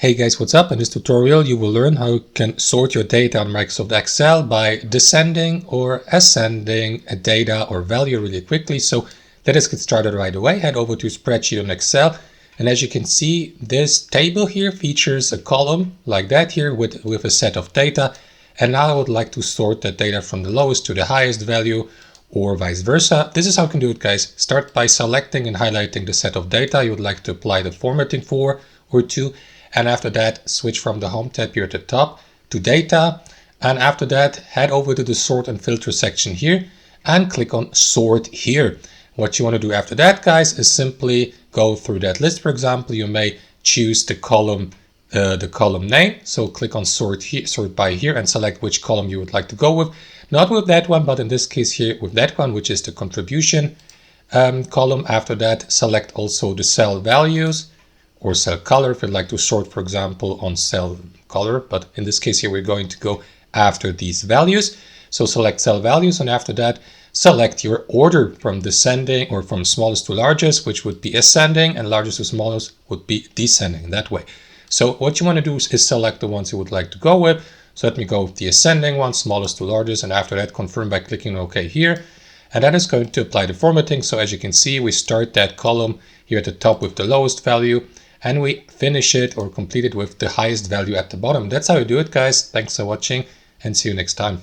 Hey guys, what's up? In this tutorial you will learn how you can sort your data on Microsoft Excel by descending or ascending a data or value really quickly. So let us get started right away. Head over to spreadsheet on Excel, and as you can see, this table here features a column like that here with a set of data, and now I would like to sort that data from the lowest to the highest value or vice versa. This is how you can do it, guys. Start by selecting and highlighting the set of data you would like to apply the formatting for or to. And after that, switch from the Home tab here at the top to Data. And after that, head over to the Sort and Filter section here and click on Sort here. What you want to do after that, guys, is simply go through that list. For example, you may choose the column name. So click on Sort here, Sort by here, and select which column you would like to go with. Not with that one, but in this case here with that one, which is the contribution column. After that, select also the cell values or cell color if you'd like to sort, for example, on cell color. But in this case here, we're going to go after these values. So select cell values, and after that, select your order from descending or from smallest to largest, which would be ascending, and largest to smallest would be descending that way. So what you want to do is select the ones you would like to go with. So let me go with the ascending one, smallest to largest, and after that, confirm by clicking OK here. And that is going to apply the formatting. So as you can see, we start that column here at the top with the lowest value, and we finish it or complete it with the highest value at the bottom. That's how you do it, guys. Thanks for watching, and see you next time.